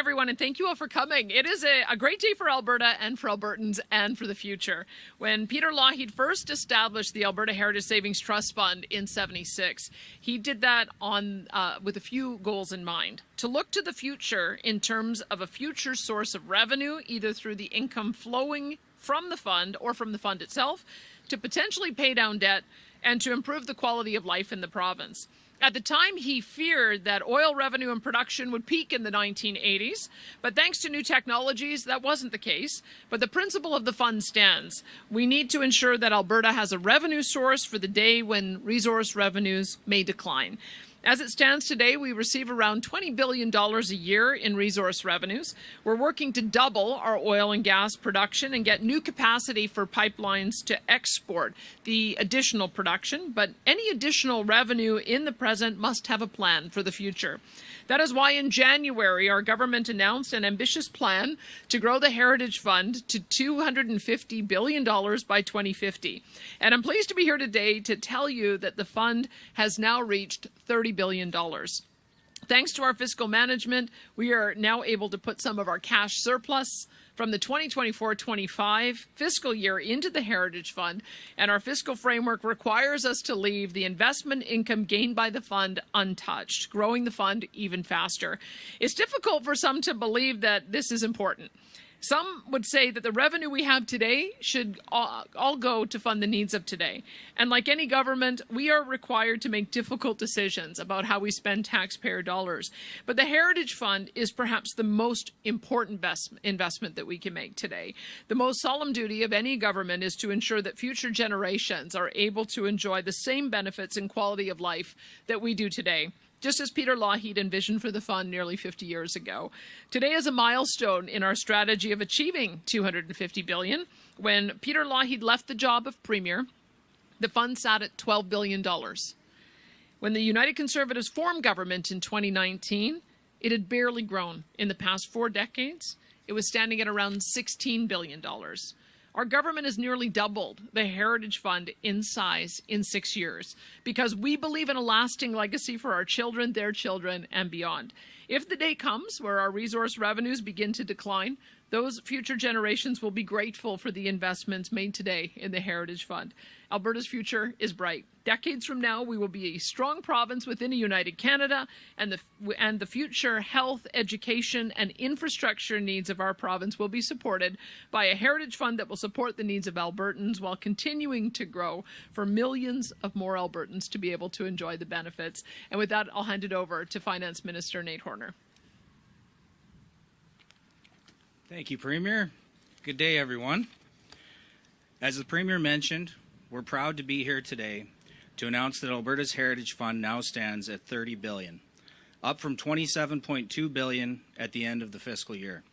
everyone, and thank you all for coming. It is a great day for Alberta and for Albertans and for the future. When Peter Lougheed first established the Alberta Heritage Savings Trust Fund in '76, he did that with a few goals in mind. To look to the future in terms of a future source of revenue, either through the income flowing from the fund or from the fund itself, to potentially pay down debt, and to improve the quality of life in the province. At the time, he feared that oil revenue and production would peak in the 1980s, but thanks to new technologies, that wasn't the case. But the principle of the fund stands. We need to ensure that Alberta has a revenue source for the day when resource revenues may decline. As it stands today, we receive around $20 billion a year in resource revenues. We're working to double our oil and gas production and get new capacity for pipelines to export the additional production, but any additional revenue in the present must have a plan for the future. That is why in January, our government announced an ambitious plan to grow the Heritage Fund to $250 billion by 2050. And I'm pleased to be here today to tell you that the fund has now reached $30 billion. Thanks to our fiscal management, we are now able to put some of our cash surplus from the 2024-25 fiscal year into the Heritage Fund, and our fiscal framework requires us to leave the investment income gained by the fund untouched, growing the fund even faster. It's difficult for some to believe that this is important. Some would say that the revenue we have today should all go to fund the needs of today. And like any government, we are required to make difficult decisions about how we spend taxpayer dollars. But the Heritage Fund is perhaps the most important investment that we can make today. The most solemn duty of any government is to ensure that future generations are able to enjoy the same benefits and quality of life that we do today, just as Peter Lougheed envisioned for the fund nearly 50 years ago. Today is a milestone in our strategy of achieving $250 billion. When Peter Lougheed left the job of Premier, the fund sat at $12 billion. When the United Conservatives formed government in 2019, it had barely grown. In the past 4 decades, it was standing at around $16 billion. Our government has nearly doubled the Heritage Fund in size in 6 years because we believe in a lasting legacy for our children, their children, and beyond. If the day comes where our resource revenues begin to decline, those future generations will be grateful for the investments made today in the Heritage Fund. Alberta's future is bright. Decades from now, we will be a strong province within a united Canada, and the future health, education, and infrastructure needs of our province will be supported by a Heritage Fund that will support the needs of Albertans while continuing to grow for millions of more Albertans to be able to enjoy the benefits. And with that, I'll hand it over to Finance Minister Nate Horner. Thank you, Premier. Good day, everyone. As the Premier mentioned, we're proud to be here today to announce that Alberta's Heritage Fund now stands at $30 billion, up from $27.2 billion at the end of the fiscal year.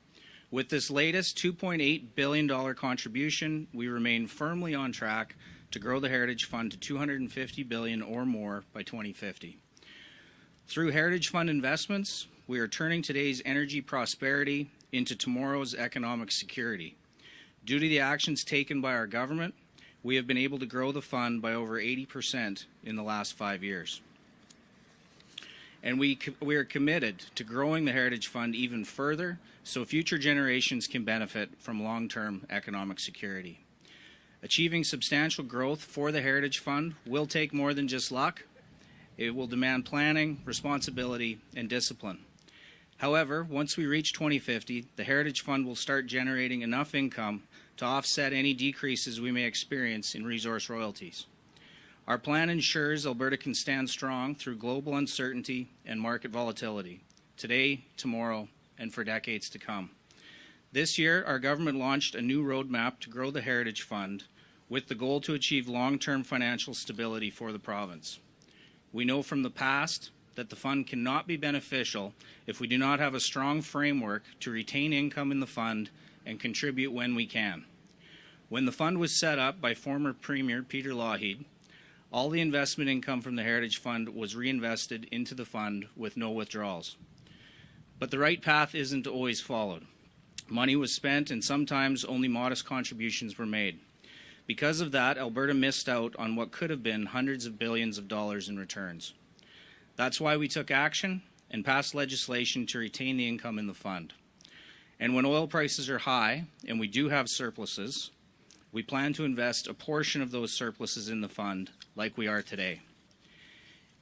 With this latest $2.8 billion contribution, we remain firmly on track to grow the Heritage Fund to $250 billion or more by 2050. Through Heritage Fund investments, we are turning today's energy prosperity into tomorrow's economic security. Due to the actions taken by our government, we have been able to grow the fund by over 80% in the last 5 years. And we are committed to growing the Heritage Fund even further so future generations can benefit from long-term economic security. Achieving substantial growth for the Heritage Fund will take more than just luck. It will demand planning, responsibility, and discipline. However, once we reach 2050, the Heritage Fund will start generating enough income to offset any decreases we may experience in resource royalties. Our plan ensures Alberta can stand strong through global uncertainty and market volatility, today, tomorrow, and for decades to come. This year, our government launched a new roadmap to grow the Heritage Fund with the goal to achieve long-term financial stability for the province. We know from the past that the fund cannot be beneficial if we do not have a strong framework to retain income in the fund and contribute when we can. When the fund was set up by former Premier Peter Lougheed, all the investment income from the Heritage Fund was reinvested into the fund with no withdrawals. But the right path isn't always followed. Money was spent and sometimes only modest contributions were made. Because of that, Alberta missed out on what could have been hundreds of billions of dollars in returns. That's why we took action and passed legislation to retain the income in the fund. And when oil prices are high and we do have surpluses, we plan to invest a portion of those surpluses in the fund like we are today.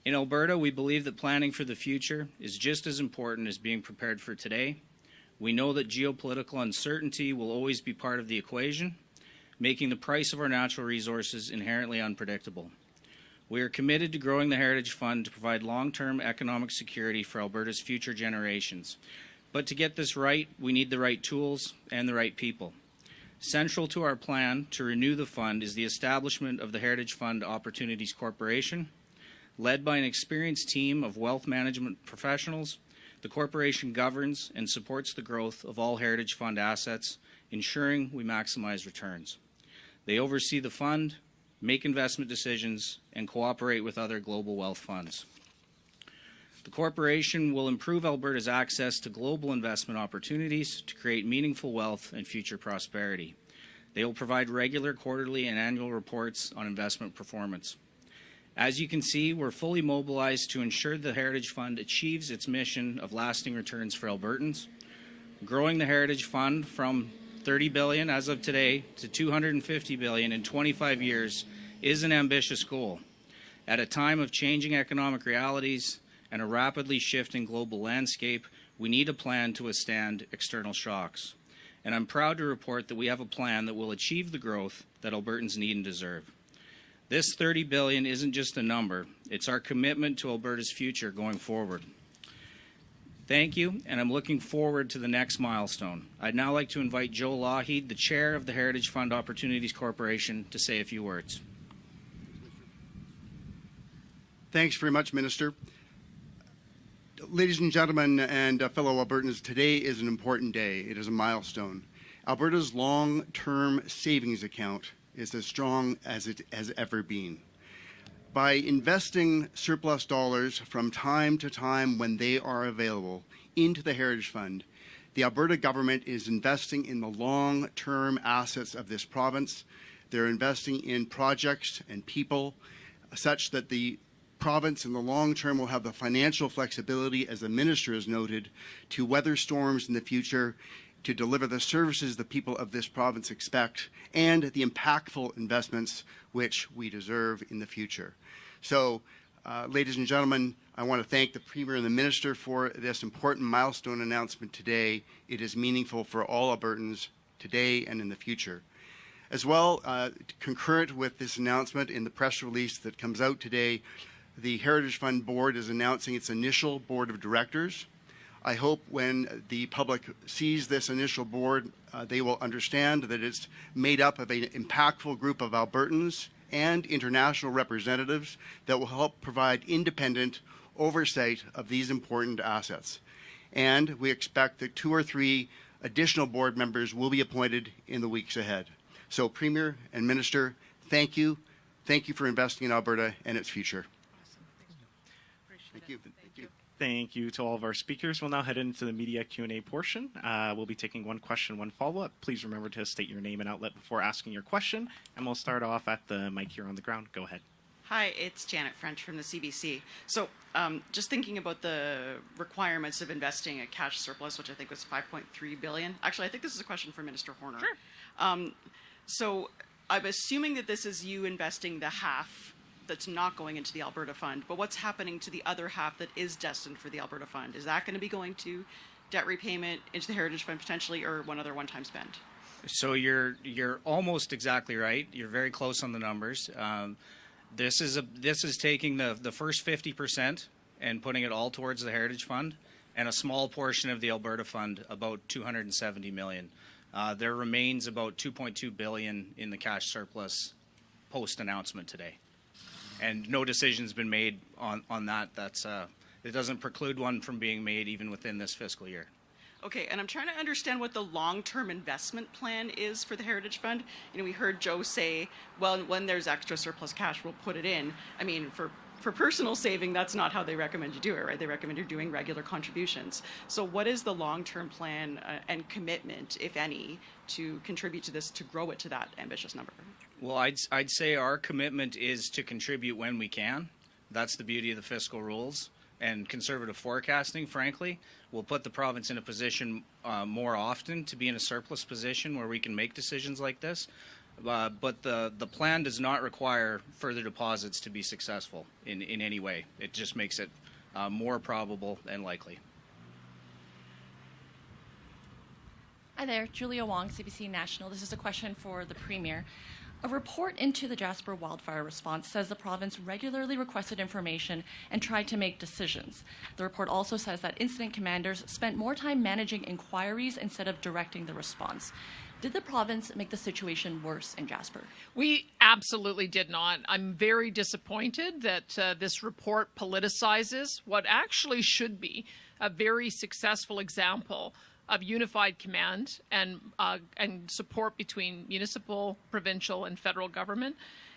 In Alberta, we believe that planning for the future is just as important as being prepared for today. We know that geopolitical uncertainty will always be part of the equation, making the price of our natural resources inherently unpredictable. We are committed to growing the Heritage Fund to provide long-term economic security for Alberta's future generations. But to get this right, we need the right tools and the right people. Central to our plan to renew the fund is the establishment of the Heritage Fund Opportunities Corporation. Led by an experienced team of wealth management professionals, the corporation governs and supports the growth of all Heritage Fund assets, ensuring we maximize returns. They oversee the fund, make investment decisions, and cooperate with other global wealth funds. The corporation will improve Alberta's access to global investment opportunities to create meaningful wealth and future prosperity. They will provide regular quarterly and annual reports on investment performance. As you can see, we're fully mobilized to ensure the Heritage Fund achieves its mission of lasting returns for Albertans. Growing the Heritage Fund from $30 billion as of today to $250 billion in 25 years is an ambitious goal. At a time of changing economic realities and a rapidly shifting global landscape, we need a plan to withstand external shocks. And I'm proud to report that we have a plan that will achieve the growth that Albertans need and deserve. This $30 billion isn't just a number, it's our commitment to Alberta's future going forward. Thank you, and I'm looking forward to the next milestone. I'd now like to invite Joe Lougheed, the Chair of the Heritage Fund Opportunities Corporation, to say a few words. Thanks very much, Minister. Ladies and gentlemen and fellow Albertans, today is an important day. It is a milestone. Alberta's long-term savings account is as strong as it has ever been. By investing surplus dollars from time to time when they are available into the Heritage Fund, the Alberta government is investing in the long-term assets of this province. They're investing in projects and people such that the province in the long term will have the financial flexibility, as the Minister has noted, to weather storms in the future, to deliver the services the people of this province expect, and the impactful investments which we deserve in the future. So, ladies and gentlemen, I want to thank the Premier and the Minister for this important milestone announcement today. It is meaningful for all Albertans today and in the future. As well, concurrent with this announcement in the press release that comes out today, the Heritage Fund Board is announcing its initial Board of Directors. I hope when the public sees this initial board, they will understand that it's made up of an impactful group of Albertans and international representatives that will help provide independent oversight of these important assets. And we expect that 2 or 3 additional board members will be appointed in the weeks ahead. So, Premier and Minister, thank you. Thank you for investing in Alberta and its future. Thank you. Thank you to all of our speakers. We'll now head into the media Q&A portion. We'll be taking one question, one follow-up. Please remember to state your name and outlet before asking your question. And we'll start off at the mic here on the ground. Go ahead. Hi, it's Janet French from the CBC. So just thinking about the requirements of investing a cash surplus, which I think was $5.3 billion. Actually, I think this is a question for Minister Horner. Sure. So I'm assuming that this is you investing the half that's not going into the Alberta Fund, but what's happening to the other half that is destined for the Alberta Fund? Is that going to be going to debt repayment, into the Heritage Fund potentially, or one other one-time spend? So you're almost exactly right. You're very close on the numbers. This is taking the first 50% and putting it all towards the Heritage Fund, and a small portion of the Alberta Fund, about $270 million. There remains about $2.2 billion in the cash surplus post-announcement today. And no decision's been made on that. It doesn't preclude one from being made even within this fiscal year. Okay, and I'm trying to understand what the long-term investment plan is for the Heritage Fund. You know, we heard Joe say, well, when there's extra surplus cash, we'll put it in. I mean, for personal saving, that's not how they recommend you do it, right? They recommend you're doing regular contributions. So what is the long-term plan and commitment, if any, to contribute to this, to grow it to that ambitious number? Well, I'd say our commitment is to contribute when we can. That's the beauty of the fiscal rules. and conservative forecasting, frankly, will put the province in a position more often to be in a surplus position where we can make decisions like this. But the plan does not require further deposits to be successful in any way. It just makes it more probable and likely. Hi there, Julia Wong, CBC National. This is a question for the Premier. A report into the Jasper wildfire response says the province regularly requested information and tried to make decisions. The report also says that incident commanders spent more time managing inquiries instead of directing the response. Did the province make the situation worse in Jasper? We absolutely did not. I'm very disappointed that this report politicizes what actually should be a very successful example of unified command and support between municipal, provincial, and federal government.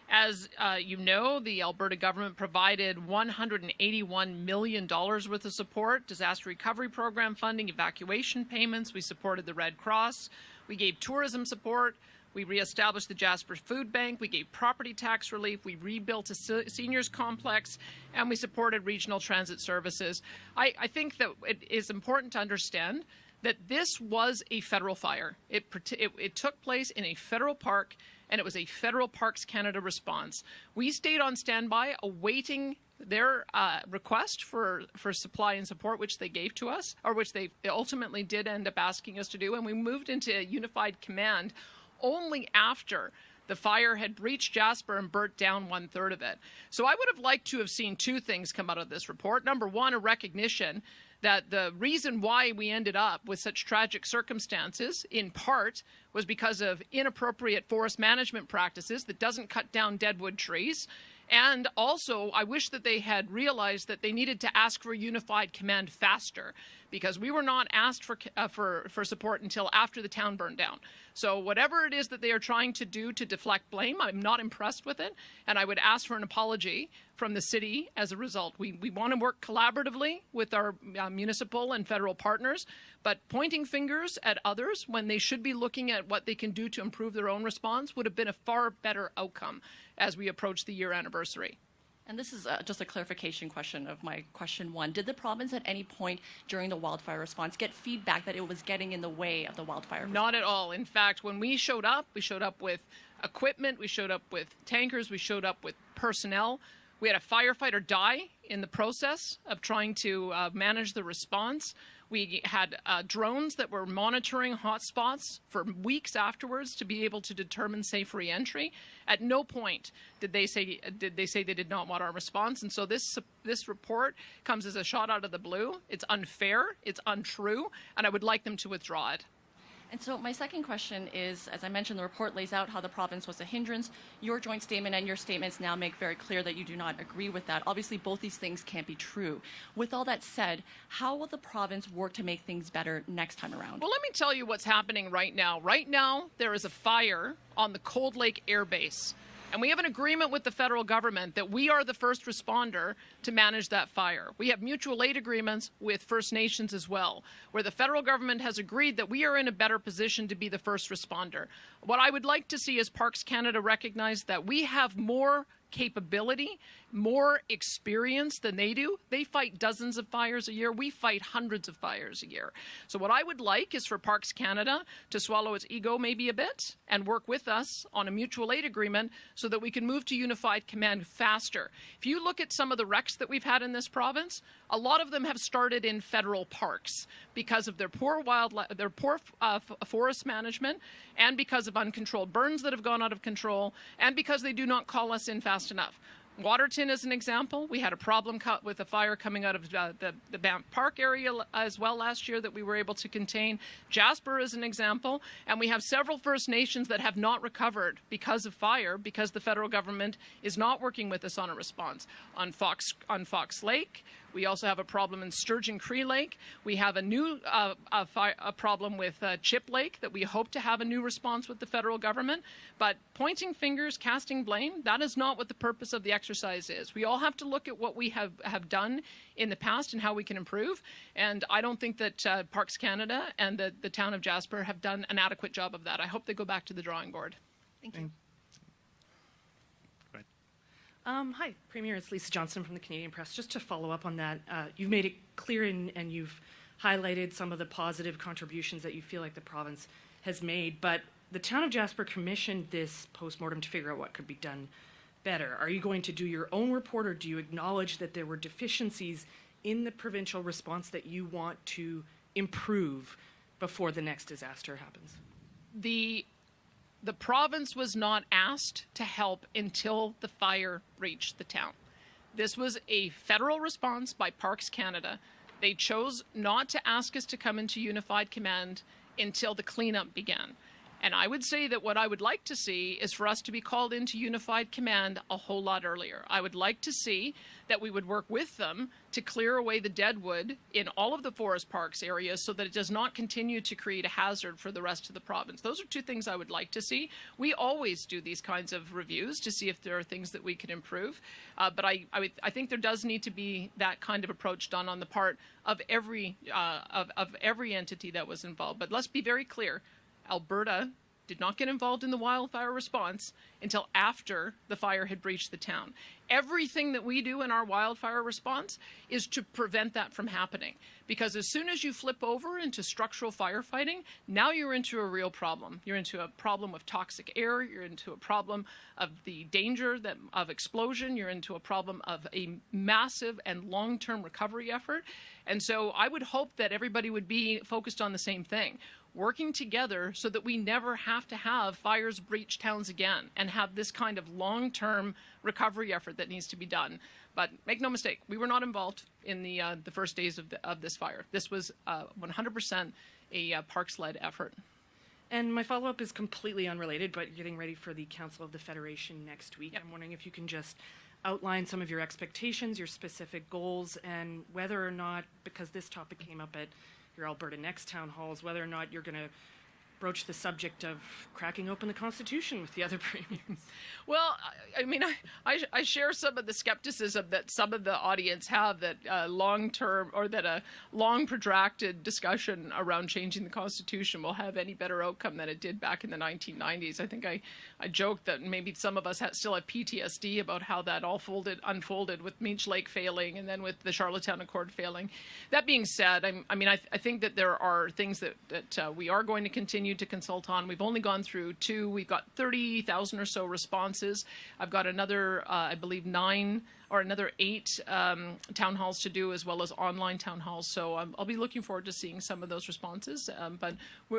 As you know, the Alberta government provided $181 million worth of support, disaster recovery program funding, evacuation payments. We supported the Red Cross. We gave tourism support. We reestablished the Jasper Food Bank. We gave property tax relief. We rebuilt a seniors complex, and we supported regional transit services. I think that it is important to understand that this was a federal fire. It took place in a federal park, and it was a Federal Parks Canada response. We stayed on standby awaiting their request for supply and support, which they gave to us, or which they ultimately did end up asking us to do, and we moved into unified command only after the fire had breached Jasper and burnt down 1/3 of it. So I would have liked to have seen two things come out of this report. Number one, a recognition that the reason why we ended up with such tragic circumstances, in part, was because of inappropriate forest management practices that doesn't cut down deadwood trees. And also, I wish that they had realized that they needed to ask for unified command faster, because we were not asked for support until after the town burned down. So whatever it is that they are trying to do to deflect blame, I'm not impressed with it, and I would ask for an apology from the city as a result. We want to work collaboratively with our municipal and federal partners, but pointing fingers at others when they should be looking at what they can do to improve their own response would have been a far better outcome as we approach the year anniversary. And this is just a clarification question of my question one. Did the province at any point during the wildfire response get feedback that it was getting in the way of the wildfire response? Not at all. In fact, when we showed up with equipment, we showed up with tankers, we showed up with personnel. We had a firefighter die in the process of trying to manage the response. We had drones that were monitoring hotspots for weeks afterwards to be able to determine safe re-entry. At no point did they say they did not want our response. And so this report comes as a shot out of the blue. It's unfair, it's untrue, and I would like them to withdraw it. And so my second question is, as I mentioned, the report lays out how the province was a hindrance. Your joint statement and your statements now make very clear that you do not agree with that. Obviously, both these things can't be true. With all that said, how will the province work to make things better next time around? Well, let me tell you what's happening right now. Right now, there is a fire on the Cold Lake Air Base. And we have an agreement with the federal government that we are the first responder to manage that fire. We have mutual aid agreements with First Nations as well, where the federal government has agreed that we are in a better position to be the first responder. What I would like to see is Parks Canada recognize that we have more capability, more experience than they do. They fight dozens of fires a year. We fight hundreds of fires a year. So what I would like is for Parks Canada to swallow its ego maybe a bit and work with us on a mutual aid agreement so that we can move to unified command faster. If you look at some of the wrecks that we've had in this province, a lot of them have started in federal parks because of their poor forest management, and because of uncontrolled burns that have gone out of control, and because they do not call us in fast enough. Waterton is an example. We had a problem with a fire coming out of the Banff Park area as well last year that we were able to contain. Jasper is an example. And we have several First Nations that have not recovered because of fire, because the federal government is not working with us on a response. On Fox Lake, we also have a problem in Sturgeon Cree Lake. We have a new problem with Chip Lake that we hope to have a new response with the federal government. But pointing fingers, casting blame, that is not what the purpose of the exercise is. We all have to look at what we have done in the past and how we can improve. And I don't think that Parks Canada and the town of Jasper have done an adequate job of that. I hope they go back to the drawing board. Thank you. Hi, Premier. It's Lisa Johnson from the Canadian Press. Just to follow up on that, you've made it clear and you've highlighted some of the positive contributions that you feel like the province has made, but the town of Jasper commissioned this postmortem to figure out what could be done better. Are you going to do your own report, or do you acknowledge that there were deficiencies in the provincial response that you want to improve before the next disaster happens? The province was not asked to help until the fire reached the town. This was a federal response by Parks Canada. They chose not to ask us to come into Unified Command until the cleanup began. And I would say that what I would like to see is for us to be called into Unified Command a whole lot earlier. I would like to see that we would work with them to clear away the deadwood in all of the forest parks areas so that it does not continue to create a hazard for the rest of the province. Those are two things I would like to see. We always do these kinds of reviews to see if there are things that we could improve. But I think there does need to be that kind of approach done on the part of every entity that was involved. But let's be very clear. Alberta did not get involved in the wildfire response until after the fire had breached the town. Everything that we do in our wildfire response is to prevent that from happening. Because as soon as you flip over into structural firefighting, now you're into a real problem. You're into a problem of toxic air. You're into a problem of the danger of explosion. You're into a problem of a massive and long-term recovery effort. And so I would hope that everybody would be focused on the same thing, working together so that we never have to have fires breach towns again and have this kind of long-term recovery effort that needs to be done. But make no mistake, we were not involved in the first days of this fire. This was 100% a Parks-led effort. And my follow-up is completely unrelated, but getting ready for the Council of the Federation next week. Yep. I'm wondering if you can just outline some of your expectations, your specific goals, and whether or not, because this topic came up at your Alberta Next town halls, whether or not you're going to broach the subject of cracking open the Constitution with the other premiers. Well, I mean, I share some of the skepticism that some of the audience have that long-term or that a long protracted discussion around changing the Constitution will have any better outcome than it did back in the 1990s. I think I joked that maybe some of us still have PTSD about how that all unfolded with Meech Lake failing and then with the Charlottetown Accord failing. That being said, I think that there are things that we are going to continue to consult on. We've only gone through 2. We've got 30,000 or so responses. I've got another, I believe, 9 or another 8 town halls to do, as well as online town halls. So I'll be looking forward to seeing some of those responses. But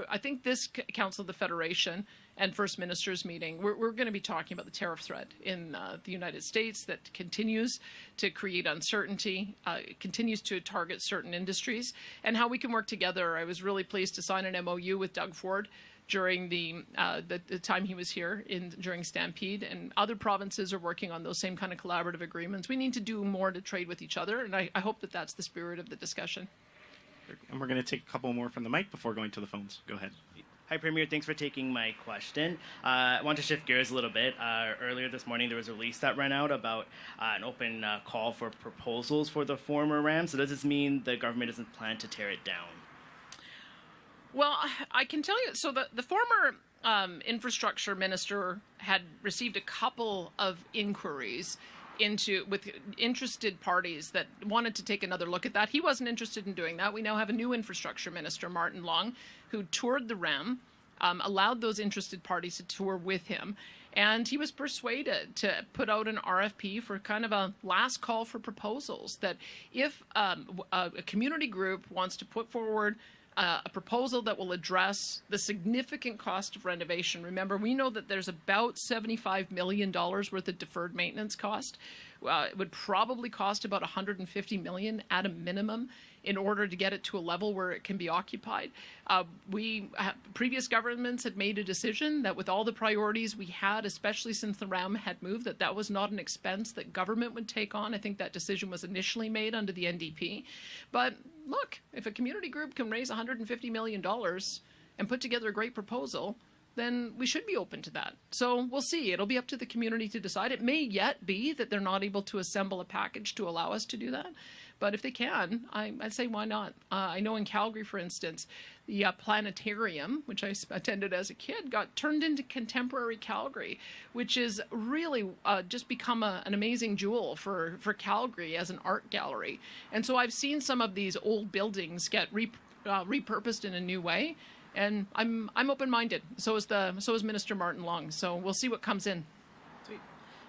I think this Council of the Federation and First Ministers meeting, we're going to be talking about the tariff threat in the United States that continues to create uncertainty, continues to target certain industries, and how we can work together. I was really pleased to sign an MOU with Doug Ford during the time he was here during Stampede, and other provinces are working on those same kind of collaborative agreements. We need to do more to trade with each other, and I hope that that's the spirit of the discussion. And we're going to take a couple more from the mic before going to the phones. Go ahead. Hi, Premier. Thanks for taking my question. I want to shift gears a little bit. Earlier this morning, there was a release that ran out about an open call for proposals for the former RAM. So does this mean the government doesn't plan to tear it down? Well, I can tell you, so the former infrastructure minister had received a couple of inquiries with interested parties that wanted to take another look at that. He wasn't interested in doing that. We now have a new infrastructure minister, Martin Long, who toured the REM, allowed those interested parties to tour with him, and he was persuaded to put out an RFP for kind of a last call for proposals, that if a community group wants to put forward a proposal that will address the significant cost of renovation. Remember, we know that there's about $75 million worth of deferred maintenance cost. It would probably cost about $150 million at a minimum in order to get it to a level where it can be occupied. Previous governments had made a decision that with all the priorities we had, especially since the RAM had moved, that was not an expense that government would take on. I think that decision was initially made under the NDP. But look, if a community group can raise $150 million and put together a great proposal, then we should be open to that. So we'll see. It'll be up to the community to decide. It may yet be that they're not able to assemble a package to allow us to do that. But if they can, I'd say why not? I know in Calgary, for instance, the planetarium, which I attended as a kid, got turned into Contemporary Calgary, which is really just become an amazing jewel for Calgary as an art gallery. And so I've seen some of these old buildings get repurposed in a new way, and I'm open-minded. So is Minister Martin Long. So we'll see what comes in.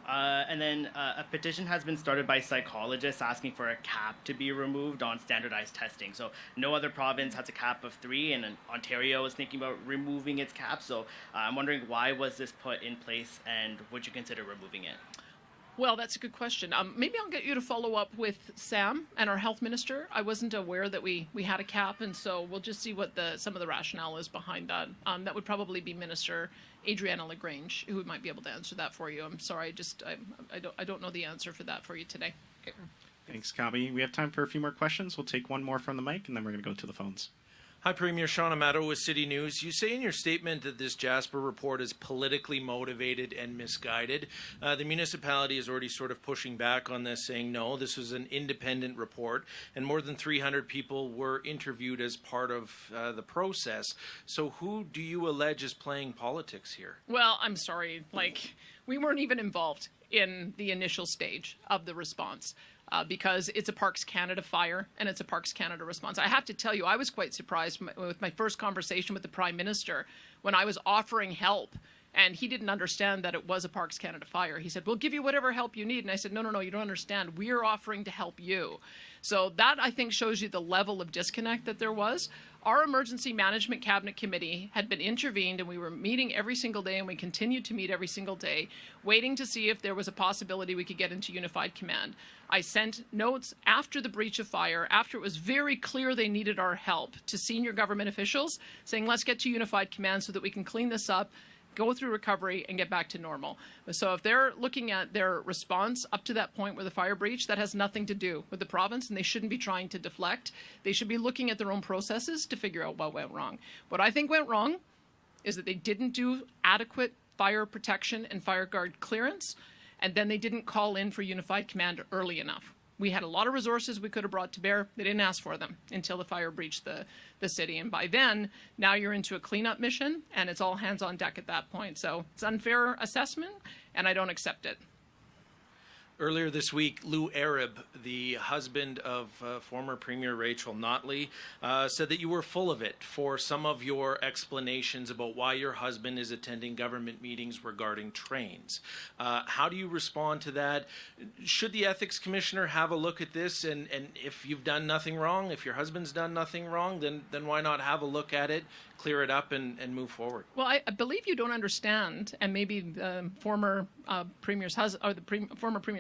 And then a petition has been started by psychologists asking for a cap to be removed on standardized testing. So no other province has a cap of 3, and Ontario is thinking about removing its cap. So I'm wondering, why was this put in place, and would you consider removing it? Well, that's a good question. Maybe I'll get you to follow up with Sam and our health minister. I wasn't aware that we had a cap, and so we'll just see what some of the rationale is behind that. That would probably be Minister Adriana LaGrange, who might be able to answer that for you. I'm sorry, I don't know the answer for that for you today. Okay. Thanks, Kabi. We have time for a few more questions. We'll take one more from the mic, and then we're going to go to the phones. Hi, Premier. Sean Amato with City News. You say in your statement that this Jasper report is politically motivated and misguided. The municipality is already sort of pushing back on this, saying, no, this was an independent report, and more than 300 people were interviewed as part of the process. So who do you allege is playing politics here? Well, I'm sorry. We weren't even involved in the initial stage of the response. Because it's a Parks Canada fire and it's a Parks Canada response. I have to tell you, I was quite surprised with my first conversation with the Prime Minister when I was offering help, and he didn't understand that it was a Parks Canada fire. He said, we'll give you whatever help you need. And I said, no, you don't understand. We're offering to help you. So that, I think, shows you the level of disconnect that there was. Our Emergency Management Cabinet Committee had been intervened, and we were meeting every single day, and we continued to meet every single day, waiting to see if there was a possibility we could get into unified command. I sent notes after the breach of fire, after it was very clear they needed our help, to senior government officials, saying, let's get to unified command so that we can clean this up, go through recovery, and get back to normal. So if they're looking at their response up to that point where the fire breach, that has nothing to do with the province, and they shouldn't be trying to deflect. They should be looking at their own processes to figure out what went wrong. What I think went wrong is that they didn't do adequate fire protection and fire guard clearance, and then they didn't call in for unified command early enough. We had a lot of resources we could have brought to bear. They didn't ask for them until the fire breached the city. And by then, now you're into a cleanup mission, and it's all hands on deck at that point. So it's an unfair assessment, and I don't accept it. Earlier this week, Lou Arab, the husband of former Premier Rachel Notley, said that you were full of it for some of your explanations about why your husband is attending government meetings regarding trains. How do you respond to that? Should the Ethics Commissioner have a look at this? And if you've done nothing wrong, if your husband's done nothing wrong, then why not have a look at it, clear it up, and move forward? Well, I believe you don't understand, and maybe the former Premier's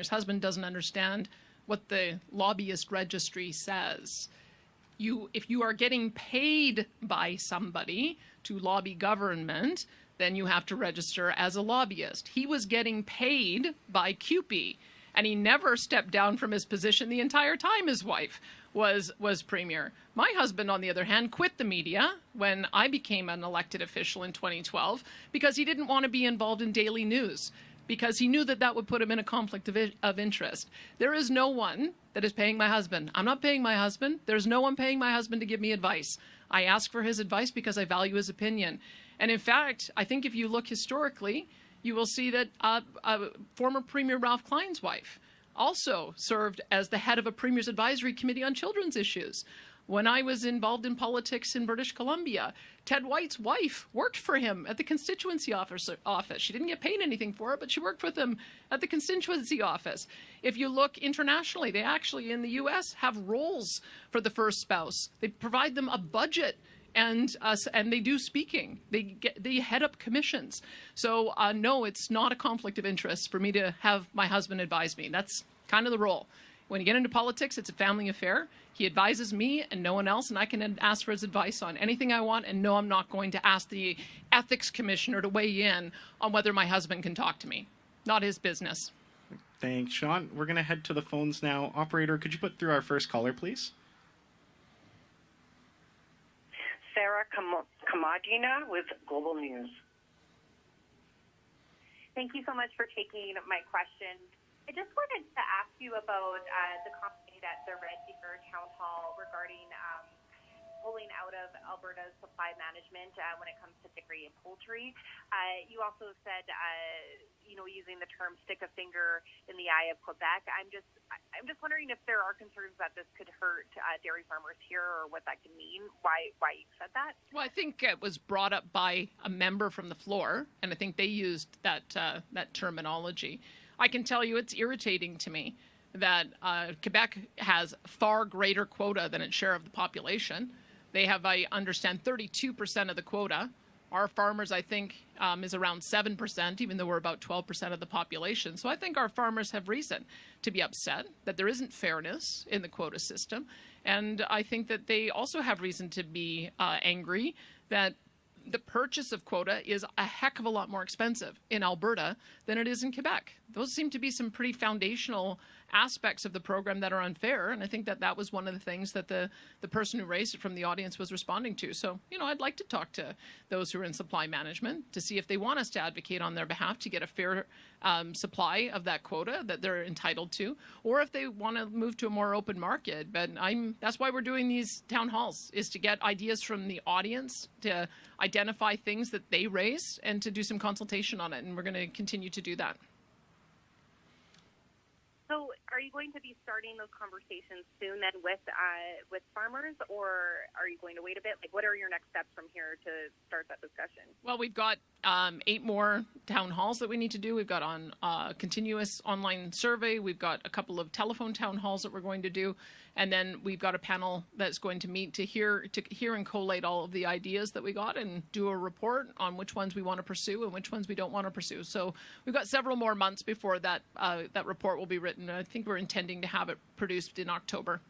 husband doesn't understand what the lobbyist registry says. If you are getting paid by somebody to lobby government, then you have to register as a lobbyist. He was getting paid by CUPE, and he never stepped down from his position the entire time his wife was Premier. My husband, on the other hand, quit the media when I became an elected official in 2012 because he didn't want to be involved in daily news, because he knew that would put him in a conflict of interest. There is no one that is paying my husband. I'm not paying my husband. There's no one paying my husband to give me advice. I ask for his advice because I value his opinion. And in fact, I think if you look historically, you will see that former Premier Ralph Klein's wife also served as the head of a Premier's Advisory Committee on Children's Issues. When I was involved in politics in British Columbia, Ted White's wife worked for him at the constituency office. She didn't get paid anything for it, but she worked with him at the constituency office. If you look internationally, they actually in the U.S. have roles for the first spouse. They provide them a budget, and they do speaking. They head up commissions. So no, it's not a conflict of interest for me to have my husband advise me. That's kind of the role. When you get into politics, it's a family affair. He advises me and no one else, and I can ask for his advice on anything I want, and no, I'm not going to ask the ethics commissioner to weigh in on whether my husband can talk to me. Not his business. Thanks, Sean. We're going to head to the phones now. Operator, could you put through our first caller, please? Sarah Kamadina with Global News. Thank you so much for taking my question. I just wanted to ask you about the combination made at the Red Deer Town Hall regarding pulling out of Alberta's supply management when it comes to dairy and poultry. You also said, using the term "stick a finger in the eye of Quebec." I'm just wondering if there are concerns that this could hurt dairy farmers here, or what that could mean. Why you said that? Well, I think it was brought up by a member from the floor, and I think they used that terminology. I can tell you it's irritating to me that Quebec has far greater quota than its share of the population. They have, I understand, 32% of the quota. Our farmers, I think, is around 7%, even though we're about 12% of the population. So I think our farmers have reason to be upset that there isn't fairness in the quota system. And I think that they also have reason to be angry that the purchase of quota is a heck of a lot more expensive in Alberta than it is in Quebec. Those seem to be some pretty foundational aspects of the program that are unfair, and I think that was one of the things that the person who raised it from the audience was responding to. So, I'd like to talk to those who are in supply management to see if they want us to advocate on their behalf to get a fair supply of that quota that they're entitled to, or if they want to move to a more open market. But that's why we're doing these town halls, is to get ideas from the audience, to identify things that they raise, and to do some consultation on it, and we're going to continue to do that. So are you going to be starting those conversations soon then with farmers, or are you going to wait a bit? Like, what are your next steps from here to start that discussion? Well, we've got 8 more town halls that we need to do. We've got a continuous online survey. We've got a couple of telephone town halls that we're going to do. And then we've got a panel that's going to meet to hear and collate all of the ideas that we got and do a report on which ones we want to pursue and which ones we don't want to pursue. So we've got several more months before that report will be written. I think we're intending to have it produced in October.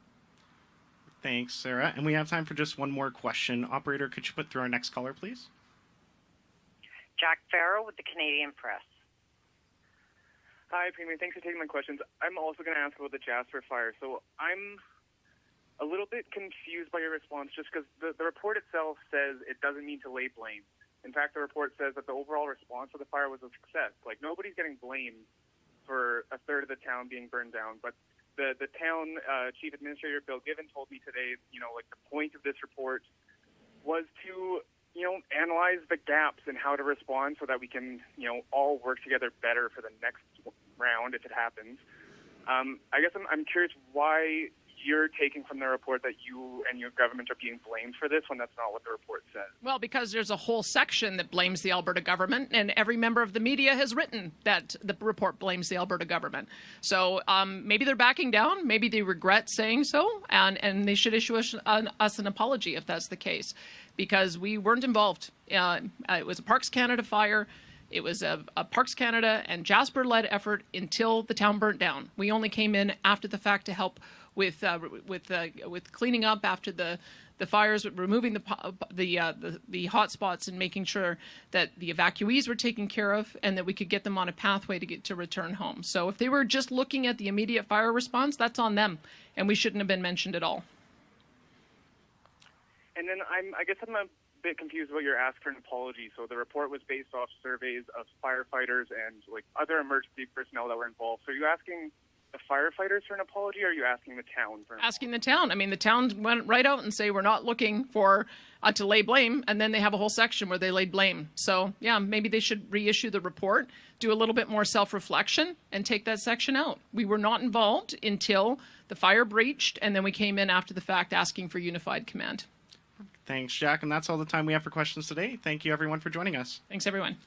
Thanks, Sarah. And we have time for just one more question. Operator, could you put through our next caller, please? Jack Farrow with the Canadian Press. Hi, Premier. Thanks for taking my questions. I'm also going to ask about the Jasper fire. So I'm a little bit confused by your response, just because the report itself says it doesn't mean to lay blame. In fact, the report says that the overall response to the fire was a success. Like, nobody's getting blamed for a third of the town being burned down. But the town chief administrator, Bill Given, told me today, the point of this report was to, analyze the gaps in how to respond so that we can, all work together better for the next round if it happens. I guess I'm curious why you're taking from the report that you and your government are being blamed for this when that's not what the report says. Well, because there's a whole section that blames the Alberta government, and every member of the media has written that the report blames the Alberta government. So maybe they're backing down, maybe they regret saying so, and they should issue us an apology if that's the case, because we weren't involved. It was a Parks Canada fire. It was a Parks Canada and Jasper-led effort until the town burnt down. We only came in after the fact to help with cleaning up after the fires, removing the hot spots, and making sure that the evacuees were taken care of and that we could get them on a pathway to return home. So if they were just looking at the immediate fire response, that's on them, and we shouldn't have been mentioned at all. And then I guess I'm a bit confused about your ask for an apology. So the report was based off surveys of firefighters and other emergency personnel that were involved. So are you asking the firefighters for an apology, or are you asking the town for an apology? Asking the town. I mean, the town went right out and say we're not looking for to lay blame, and then they have a whole section where they laid blame. So yeah, maybe they should reissue the report, do a little bit more self-reflection, and take that section out. We were not involved until the fire breached, and then we came in after the fact asking for unified command. Thanks, Jack. And that's all the time we have for questions today. Thank you, everyone, for joining us. Thanks, everyone.